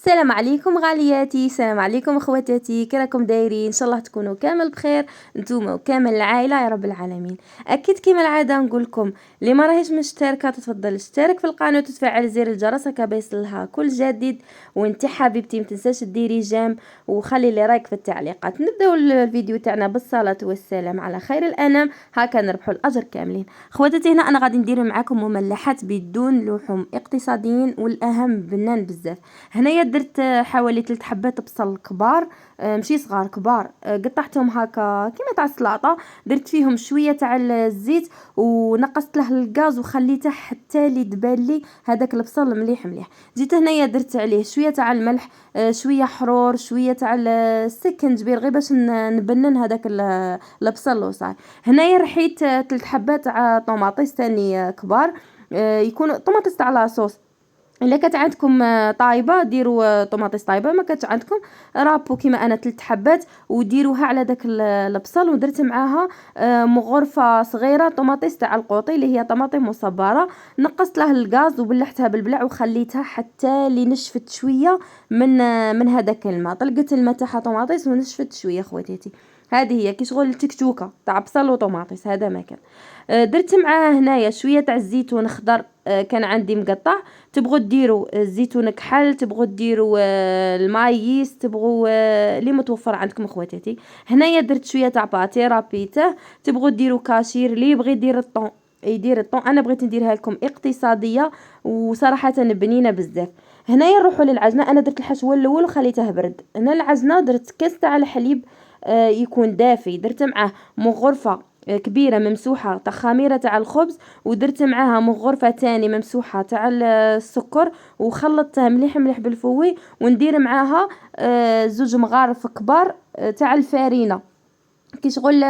السلام عليكم غالياتي، السلام عليكم اخواتاتي، كي راكم دايرين؟ ان شاء الله تكونوا كامل بخير نتوما وكامل العائله يا رب العالمين. اكيد كيما العاده نقول لكم اللي ما راهيش مشتركه تتفضل اشترك في القناه وتفعل زر الجرس هكا بيصلها كل جديد. وانت حبيبتي متنساش ديري جيم وخلي لي رايك في التعليقات. نبداو الفيديو تاعنا بالصلاه والسلام على خير الانام هكا نربحوا الاجر كاملين. خواتاتي هنا انا غادي ندير معكم مملحات بدون لحوم اقتصاديين والاهم بنان بزاف. هنايا درت حوالي 3 حبات بصل كبار، ماشي صغار كبار، قطعتهم هكا كيما تاع السلطه. درت فيهم شويه تاع الزيت ونقصت له الغاز وخليته حتى لي دبال لي هذاك البصل مليح مليح. جيت هنايا درت عليه شويه تاع الملح، شويه حرور، شويه تاع السكنجبير غير باش نبنن هذاك البصل وصاي. هنايا رحيت 3 حبات تاع طوماطيس ثاني كبار، يكونوا طوماطيس تاع لاصوص. الا كانت عندكم طايبه ديروا طوماطيس طايبه، ما كانتش عندكم رابو كيما انا 3 حبات وديروها على داك البصل. ودرت معاها مغرفه صغيره طوماطيس تاع القوطي اللي هي طماطم مصبره. نقصت لها الغاز وبلحتها بالبلع وخليتها حتى لي نشفت شويه من هذاك الماء. طلقت الماء تاعها طوماطيس ونشفت شويه خواتاتي. هذه هي كي شغل التكتوكه تاع بصل وطوماطيس هذا ما كان. درت معاه هنايا شويه تاع الزيتون خضر، كان عندي مقطع. تبغوا ديروا الزيتون كحل، تبغوا ديروا المايس، تبغوا اللي متوفر عندكم اخواتاتي. هنايا درت شويه تاع باتي رابيته. تبغوا ديروا كاشير، اللي يبغي يدير الطون يدير الطون. انا بغيت نديرها لكم اقتصاديه وصراحه بنينه بزاف. هنايا نروحوا للعجنه. انا درت الحشوه الاول وخليته برد. هنا العجنه درت كاس تاع الحليب يكون دافي. درت معاه مغرفه كبيره ممسوحه تاع خميره تاع الخبز، ودرت معاها مغرفه تاني ممسوحه تاع السكر وخلطتها مليح مليح بالفوي. وندير معاها زوج مغارف كبار تاع الفارينه. كي شغل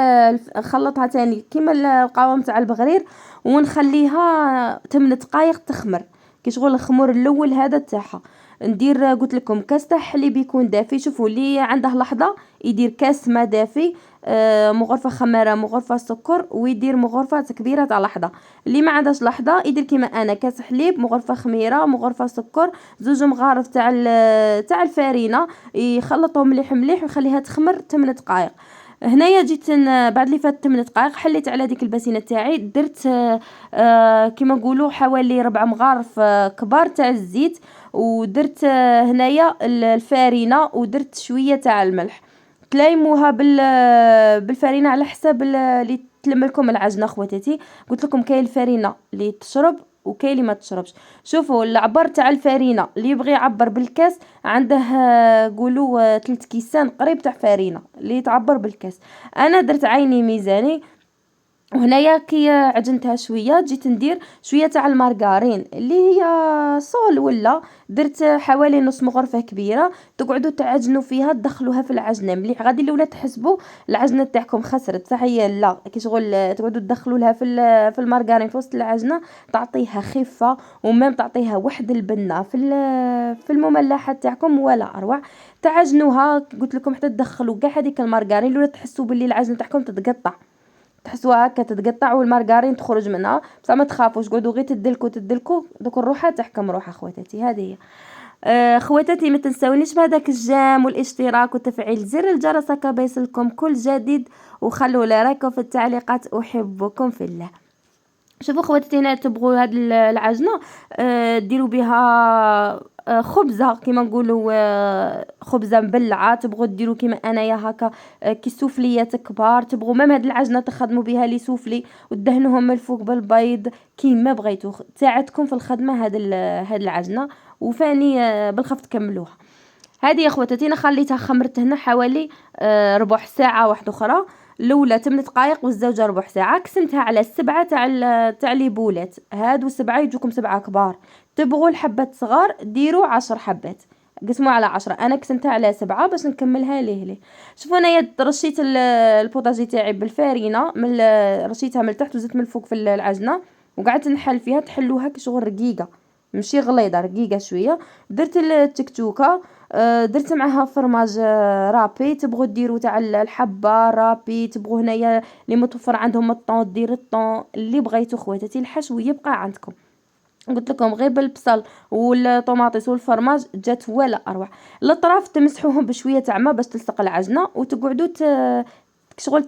خلطها تاني كيما القوام تاع البغرير ونخليها 8 دقائق تخمر. كي شغل الخمور الاول هذا تاعها. ندير قلت لكم كاس تاع حليب يكون دافي. شوفوا اللي عنده لحظه يدير كاس ما دافي، مغرفه خماره مغرفه سكر، ويدير مغرفه كبيره تاع لحظه. اللي ما عندهاش لحظه يدير كيما انا كاس حليب مغرفه خميره مغرفه سكر زوج مغارف تاع الفارينه، يخلطهم مليح مليح ويخليها تخمر 8 دقائق. هنايا جيت بعد اللي فات 8 دقائق حليت على ديك الباسينه تاعي. درت كيما نقولوا حوالي 4 مغارف كبار تاع الزيت. ودرت هنايا الفارينه ودرت شويه تاع الملح. تلايموها بالفارينه على حساب اللي تلم لكم العجنه خواتاتي. قلت لكم كاين الفارينه اللي تشرب وكاين اللي ما تشربش. شوفوا العبر تاع الفارينه اللي يبغي يعبر بالكاس عنده قولوا 3 كيسان قريب تاع فارينه اللي يتعبر بالكاس. انا درت عيني ميزاني. وهنايا كي عجنتها شويه جيت ندير شويه تاع المارغرين اللي هي صول ولا. درت حوالي نص مغرفه كبيره. تقعدوا تعجنوا فيها تدخلوها في العجنه مليح. غادي الاولى تحسبوا العجنه تاعكم خسرت صح هي لا. كي شغل تقعدوا تدخلوا لها في المارغرين في وسط العجنه تعطيها خفه ومام تعطيها واحد البنه في المملحات تاعكم ولا اروع. تعجنوها قلت لكم حتى تدخلوا كاع هذيك المارغرين ولا تحسوا باللي العجنه تاعكم تتقطع. تحسوها هكا تتقطع والمارغرين تخرج منها. بصح ما تخافوش قعدوا غير تدلكوا دوك الروحه تحكم روحها خواتاتي. هذه هي. خواتاتي ما تنسونيش بهذاك الجام والاشتراك وتفعيل زر الجرس هكا بيصلكم كل جديد. وخلوا لي رايكم في التعليقات. احبكم في الله. شوفوا خواتاتي هنا تبغوا هاد العجنه ديروا بها خبزه كيما نقولوا خبزه مبلعه. تبغوا ديروا كيما انايا هكا كي سوفليات كبار. تبغوا ميم هاد العجنه تخدموا بها لي سوفلي وتدهنوهم من الفوق بالبيض كيما بغيتو. تساعدكم في الخدمه هاد العجنه وفاني بالخف تكملوها. هذه يا خواتاتي انا خليتها خمرت هنا حوالي ربع ساعه واحده اخرى. الاولى 8 دقائق والزوجه ربع ساعه. قسمتها على 7 تاع لي بولات. هادو 7 يجوكم 7 كبار. تبغوا الحبات صغار ديروا 10 حبات. قسموا على 10. انا قسمتها على 7 باش نكملها ليه. شوفوا انايا رشيت البوطاجي تاعي بالفارينه رشيتها من التحت وزدت من الفوق في العجنه. وقعدت نحل فيها تحلوها كشغل رقيقه ماشي غليظه رقيقه شويه. درت التكتوكه، درت معاها فرماج رابي. تبغوا ديروا تاع الحبه رابي. تبغوا هنايا اللي متوفر عندهم الطون دير الطون اللي بغيتو خواتاتي. الحشو يبقى عندكم. قلت لكم غير بالبصل والطوماطيس والفرماج جات ولا اروع. الاطراف تمسحوهم بشويه تاع ماء باش تلصق العجنه، وتقعدوا شغل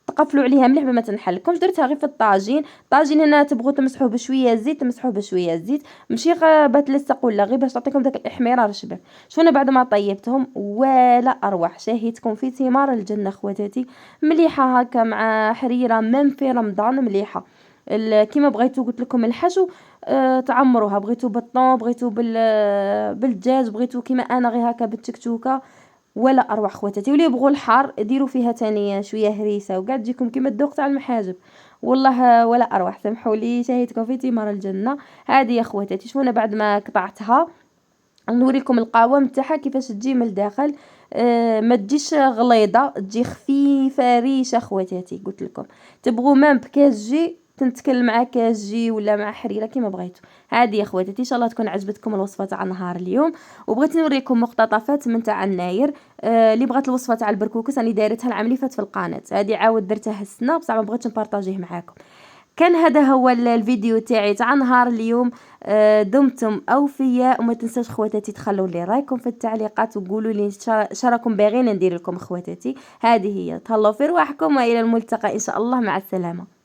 تقفلوا عليها مليح بما تنحلكمش. درتها غير في الطاجين. الطاجين هنا تبغوا تمسحوه بشويه زيت، تمسحوه بشويه زيت، ماشي غير تلصق ولا غير باش تعطيكم داك الاحمرار شبه. شوفوا بعد ما طيبتهم ولا اروح، شهيتكم في ثمار الجنه خواتاتي. مليحه هكا مع حريره ميم في رمضان مليحه. كيما بغيتو قلت لكم الحشو تعمروها، بغيتو بالطون، بغيتو بالدجاج، بغيتو كيما انا غير هكا بالتكتوكه ولا اروع خواتاتي. واللي يبغوا الحار ديروا فيها تانية شويه هريسه وقاعد تجيكم كيما الذوق تاع المحاجب. والله ولا اروح، سمحوا لي شهيتكم في ثمار الجنه. هذه يا خواتاتي شوفونا بعد ما قطعتها نوريكم القوام تاعها كيفاش تجي من الداخل. ما تجيش غليظه، تجي خفيفه ريشه خواتاتي. قلت لكم تبغوا مام بكاس جي تنتكل مع كاس جي ولا مع حريره كيما بغيتوا. هذه يا خواتاتي ان شاء الله تكون عجبتكم الوصفه تاع نهار اليوم. وبغيت نوريكم مقتطفات من تاع الناير. اللي بغات الوصفه تاع البركوكس راني دايرتها العام اللي فات في القناه، هذه عاود درتها السنه بصح ما بغيتش نبارطاجيه معاكم. كان هذا هو الفيديو تاعي تاع نهار اليوم. دمتم اوفياء، وما تنساش خواتاتي تخلوا لي رايكم في التعليقات وقولوا لي شراكم باغيين ندير لكم خواتاتي. هذه هي، تهلاو في رواحكم والى الملتقى ان شاء الله، مع السلامه.